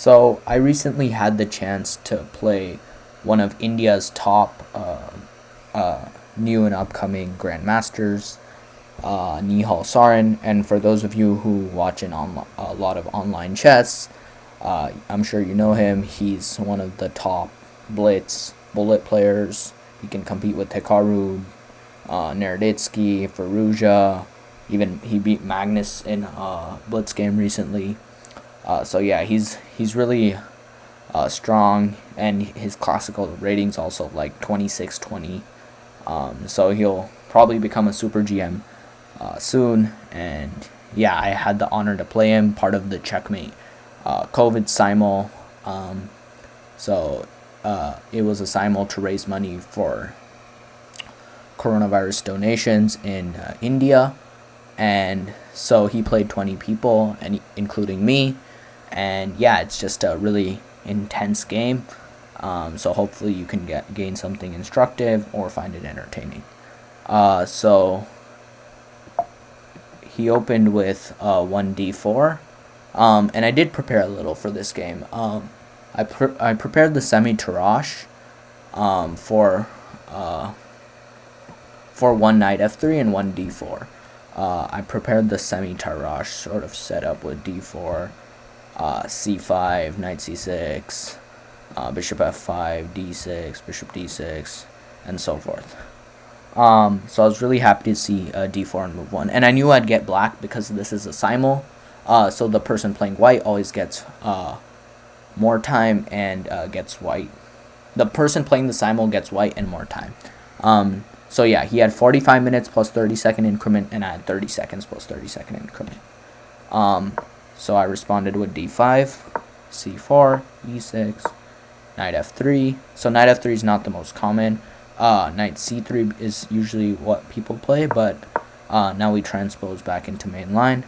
So I recently had the chance to play one of India's top new and upcoming grandmasters, Nihal Sarin. And for those of you who watch a lot of online chess, I'm sure you know him. He's one of the top blitz bullet players. He can compete with Hikaru, Naroditsky, Faruja. Even he beat Magnus in a blitz game recently. So yeah, he's really strong, and his classical rating's also like 26-20. So he'll probably become a super GM soon, and yeah, I had the honor to play him, part of the Checkmate COVID simul. So it was a simul to raise money for coronavirus donations in India, and so he played 20 people, and including me. And yeah, it's just a really intense game. So hopefully you can gain something instructive or find it entertaining. So he opened with 1d4, and I did prepare a little for this game. I prepared the semi-Tarrasch for one knight f3 and one d4. I prepared the semi-Tarrasch sort of setup with d4, c5, knight c6, bishop f5, d6, bishop d6, and so forth. So I was really happy to see d4 on move 1. And I knew I'd get black because this is a simul. So the person playing white always gets more time and gets white. The person playing the simul gets white and more time. So yeah, he had 45 minutes plus 30-second increment, and I had 30 seconds plus 30-second increment. So I responded with d5, c4, e6, knight f3. So knight f3 is not the most common. Knight c3 is usually what people play, but now we transpose back into main line.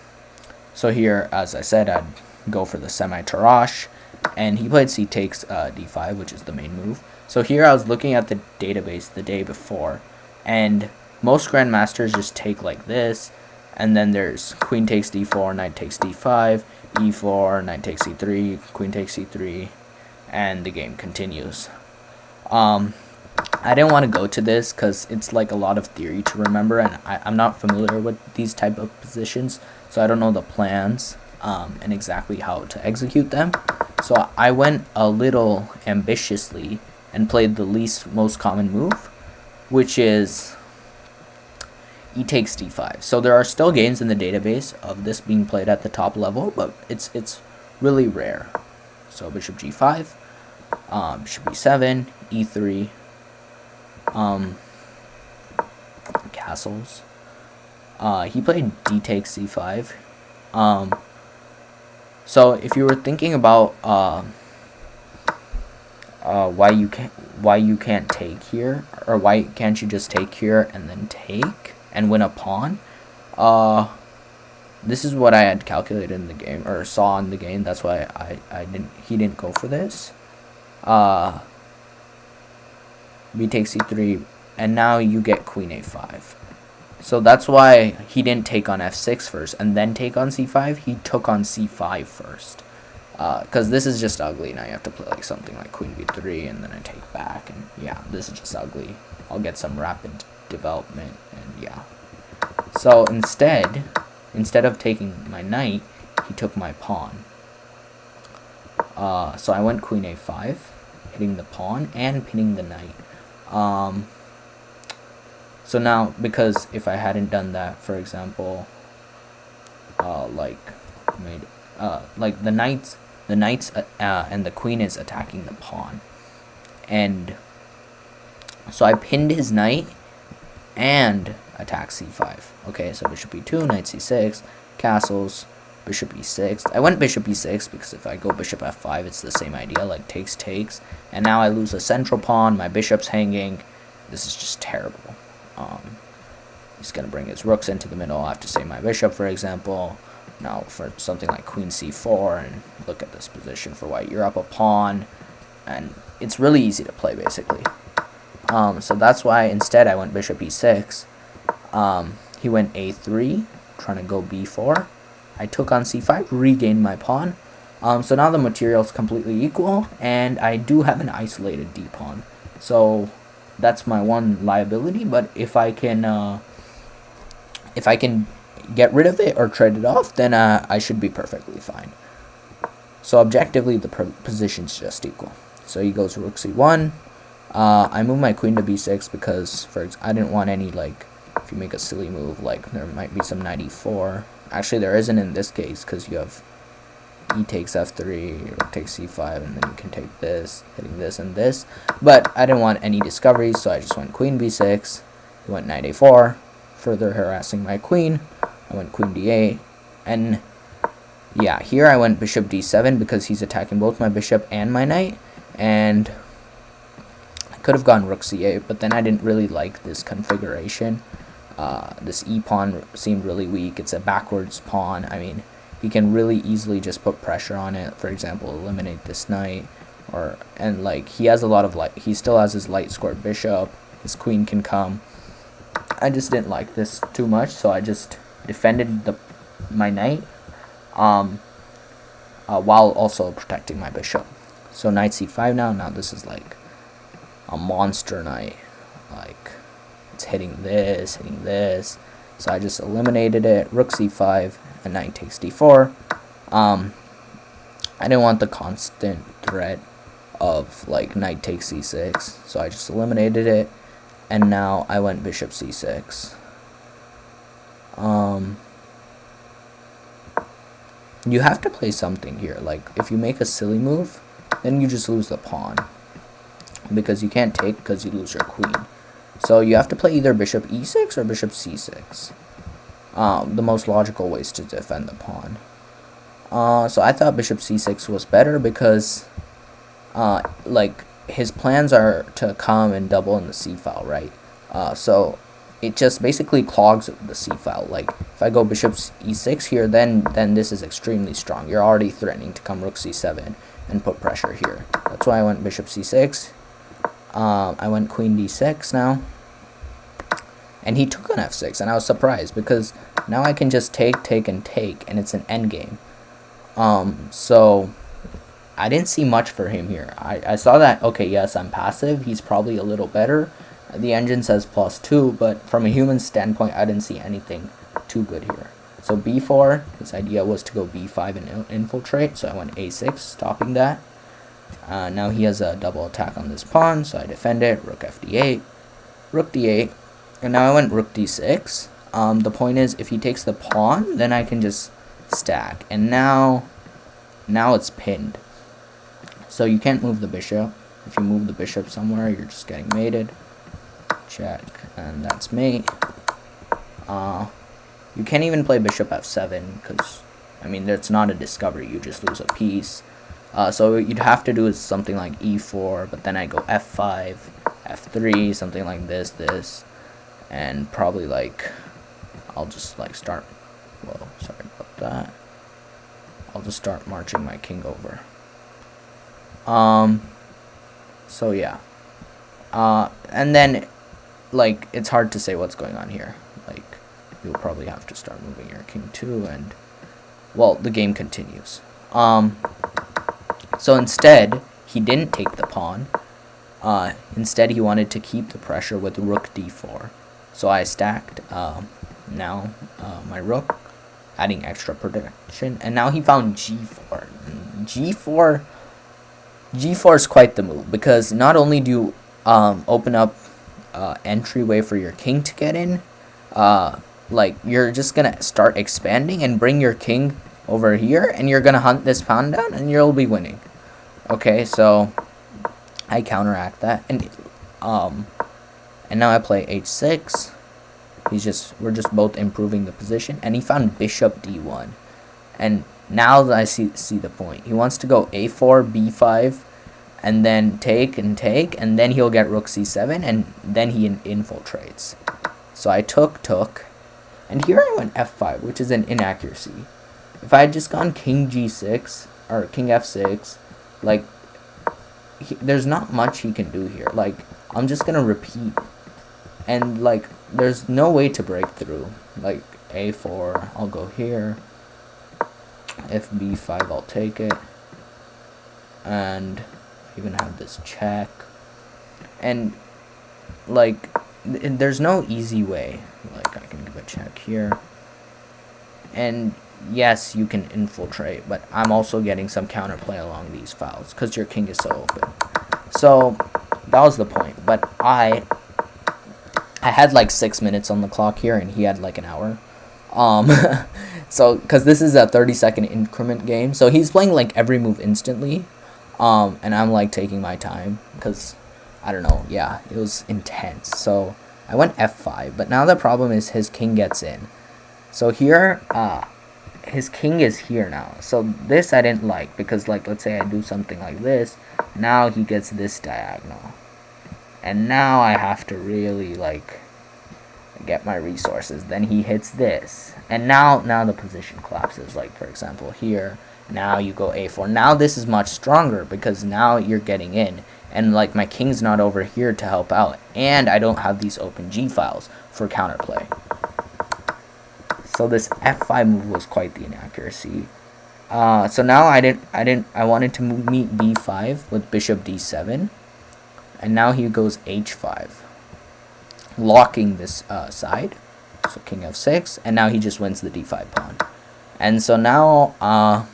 So here, as I said, I'd go for the semi-Tarrasch, and he played c takes d5, which is the main move. So here I was looking at the database the day before, and most grandmasters just take like this, and then there's queen takes d4, knight takes d5, e4, knight takes c3, queen takes c3, and the game continues. I didn't want to go to this because it's like a lot of theory to remember, and I'm not familiar with these type of positions, so I don't know the plans and exactly how to execute them. So I went a little ambitiously and played the most common move, which is e takes d5. So there are still games in the database of this being played at the top level, but it's really rare. So bishop g5, bishop e7, e3, castles. He played d takes c5. So if you were thinking about why you can't take here, or why can't you just take here and then take and win a pawn, this is what I had calculated in the game, or saw in the game. That's why he didn't go for this. B takes c3, and now you get queen a5. So that's why he didn't take on f6 first and then take on c5. He took on c5 first, because this is just ugly. Now you have to play like something like queen b3, and then I take back, and yeah, this is just ugly. I'll get some rapid development, and yeah. So instead of taking my knight, he took my pawn. So I went queen a5, hitting the pawn and pinning the knight. So now, because if I hadn't done that, for example, like the knights and the queen is attacking the pawn, and so I pinned his knight and attacked c5. Okay, so bishop e2, knight c6, castles, bishop e6. I went bishop e6 because if I go bishop f5, it's the same idea, like takes, and now I lose a central pawn. My bishop's hanging. This is just terrible. He's going to bring his rooks into the middle. I have to save my bishop, for example. Now for something like queen c4, and look at this position for white. You're up a pawn, and it's really easy to play, basically. So that's why instead I went bishop e6. He went a3, trying to go b4. I took on c5, regained my pawn. So now the material is completely equal, and I do have an isolated d pawn. So that's my one liability. But if I can get rid of it or trade it off, then I should be perfectly fine. So objectively, the position's just equal. So he goes rook c1. I move my queen to b6 because I didn't want any, like, if you make a silly move, like there might be some knight e4. Actually, there isn't in this case because you have e takes f3, rook takes c5, and then you can take this, hitting this and this. But I didn't want any discoveries, so I just went queen b6. He went knight a4, further harassing my queen. I went queen d8, and yeah, here I went bishop d7 because he's attacking both my bishop and my knight, and I could have gone rook c8, but then I didn't really like this configuration. This e pawn seemed really weak. It's a backwards pawn. I mean, he can really easily just put pressure on it. For example, eliminate this knight, and like he has a lot of light. He still has his light squared bishop. His queen can come. I just didn't like this too much, so I just defended my knight, while also protecting my bishop. So knight c5 now. Now this is like a monster knight. Like it's hitting this. So I just eliminated it. Rook c5, and knight takes d4. I didn't want the constant threat of like knight takes c6, so I just eliminated it. And now I went bishop c6. You have to play something here. Like if you make a silly move, then you just lose the pawn, because you can't take because you lose your queen. So you have to play either bishop e6 or bishop c6. The most logical ways to defend the pawn. So I thought bishop c6 was better because like his plans are to come and double in the c file, right? So it just basically clogs the c file. Like if I go bishop e6 here, then this is extremely strong. You're already threatening to come rook c7 and put pressure here. That's why I went bishop c6. I went queen d6 now, and he took on f6, and I was surprised because now I can just take, and it's an endgame. So I didn't see much for him here. I saw that, okay, yes, I'm passive. He's probably a little better. The engine says +2, but from a human standpoint, I didn't see anything too good here. So b4, his idea was to go b5 and infiltrate, so I went a6, stopping that. Now he has a double attack on this pawn, so I defend it. Rook fd8, rook d8, and now I went rook d6. The point is, if he takes the pawn, then I can just stack, and now it's pinned. So you can't move the bishop. If you move the bishop somewhere, you're just getting mated. Check, and that's mate. You can't even play bishop f7 because, I mean, it's not a discovery. You just lose a piece. So what you'd have to do is something like e4, but then I go f5, f3, something like this, and probably like, I'll just like start, whoa, sorry about that. I'll just start marching my king over. So yeah. And then, like, it's hard to say what's going on here. Like, you'll probably have to start moving your king too, and, well, the game continues. So instead, he didn't take the pawn. Instead, he wanted to keep the pressure with rook d4. So I stacked, now, my rook, adding extra protection, and now he found g4. And g4 is quite the move, because not only do you open up entryway for your king to get in, like, you're just gonna start expanding and bring your king over here, and you're gonna hunt this pawn down, and you'll be winning. Okay, so I counteract that, and now I play h6. We're just both improving the position, and he found bishop d1, and now that I see the point, he wants to go a4, b5, and then take, and then he'll get rook c7, and then he infiltrates. So I took, and here I went f5, which is an inaccuracy. If I had just gone king g6 or king f6, like, there's not much he can do here. Like, I'm just gonna repeat, and like, there's no way to break through. Like, a4, I'll go here. If b5, I'll take it. And I even have this check. And like, there's no easy way. Like, I can give a check here. And yes, you can infiltrate, but I'm also getting some counterplay along these files because your king is so open. So that was the point. But I had like 6 minutes on the clock here, and he had like an hour. So because this is a 30-second increment game, so he's playing like every move instantly, and I'm like taking my time because I don't know. Yeah, it was intense. So I went f5, but now the problem is his king gets in. So here, his king is here now. So this I didn't like because, like, let's say I do something like this. Now he gets this diagonal. And now I have to really, like, get my resources. Then he hits this. And now the position collapses. Like, for example, here. Now you go a4. Now this is much stronger because now you're getting in. And, like, my king's not over here to help out. And I don't have these open g files for counterplay. So this f5 move was quite the inaccuracy. So now I wanted to meet b5 with bishop d7, and now he goes h5, locking this side. So king f6, and now he just wins the d5 pawn. And so now,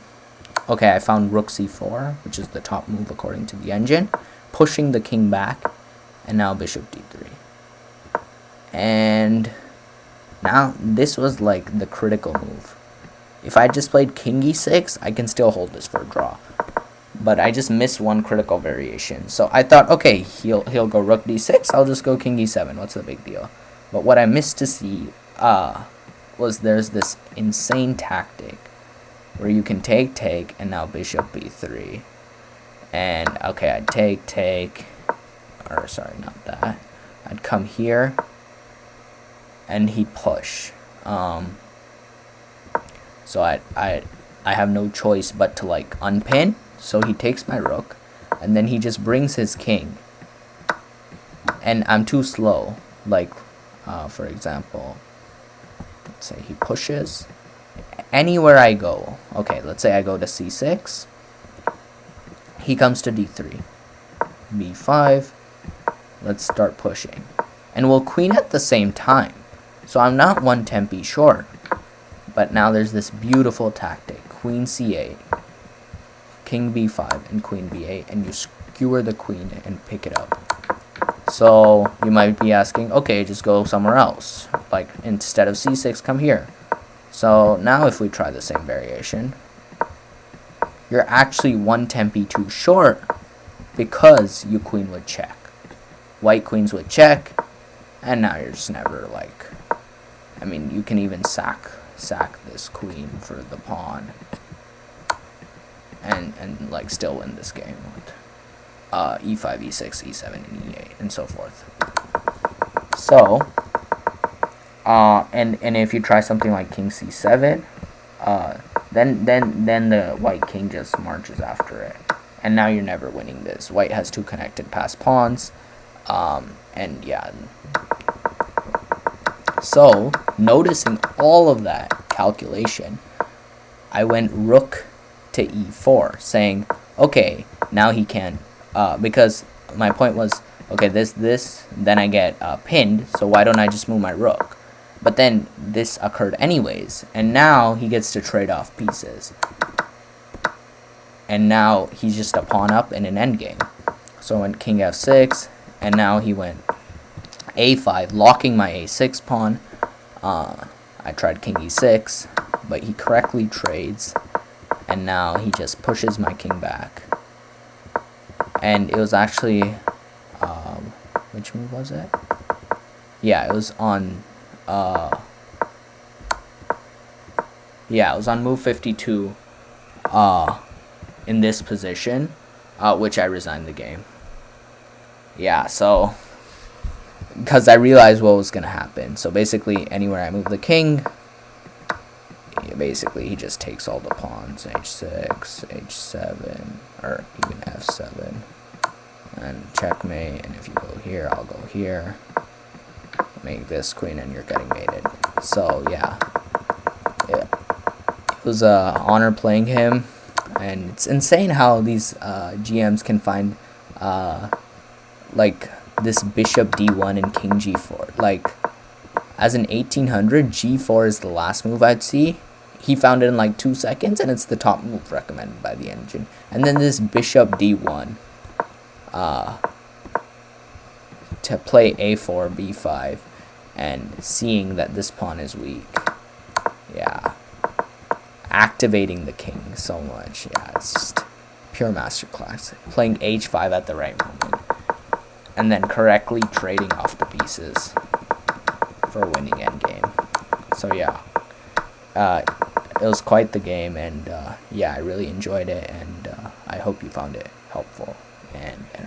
okay, I found rook c4, which is the top move according to the engine, pushing the king back, and now bishop d3. And now, this was like the critical move. If I just played king e6, I can still hold this for a draw. But I just missed one critical variation. So I thought, okay, he'll go rook d6, I'll just go king e7. What's the big deal? But what I missed to see was there's this insane tactic where you can take, and now bishop b3. And, okay, I'd take, or sorry, not that. I'd come here, and he push. So I have no choice but to, like, unpin. So he takes my rook, and then he just brings his king. And I'm too slow. Like, for example, let's say he pushes. Anywhere I go, okay, let's say I go to c6. He comes to d3. b5. Let's start pushing. And we'll queen at the same time. So I'm not one tempi short. But now there's this beautiful tactic. Queen c8, king b5, and queen b8. And you skewer the queen and pick it up. So you might be asking, okay, just go somewhere else. Like, instead of c6, come here. So now if we try the same variation, you're actually one tempi too short because you queen would check. White queens would check. And now you're just never, like, I mean, you can even sack this queen for the pawn, and like still win this game with e5, e6, e7, and e8, and so forth. So, and if you try something like king c7, then the white king just marches after it, and now you're never winning this. White has two connected passed pawns, and yeah. So, noticing all of that calculation, I went rook to e4, saying, okay, now he can, because my point was, okay, this, then I get pinned, so why don't I just move my rook? But then this occurred anyways, and now he gets to trade off pieces. And now he's just a pawn up in an endgame. So I went king f6, and now he went a5, locking my a6 pawn. I tried king e6, but he correctly trades, and now he just pushes my king back. And it was actually, which move was it? Yeah, it was on, yeah, it was on move 52, in this position, which I resigned the game. Yeah, so, because I realized what was going to happen. So basically, anywhere I move the king, basically he just takes all the pawns, h6, h7, or even f7, and checkmate. And if you go here, I'll go here, make this queen, and you're getting mated. So yeah, it was a honor playing him, and it's insane how these GMs can find like this bishop d1 and king g4. Like, as an 1800, g4 is the last move I'd see. He found it in like 2 seconds, and it's the top move recommended by the engine. And then this bishop d1 to play a4, b5, and seeing that this pawn is weak. Yeah. Activating the king so much. Yeah, it's just pure masterclass. Playing h5 at the right moment, and then correctly trading off the pieces for winning endgame. So yeah, it was quite the game, and yeah, I really enjoyed it, and I hope you found it helpful and entertaining.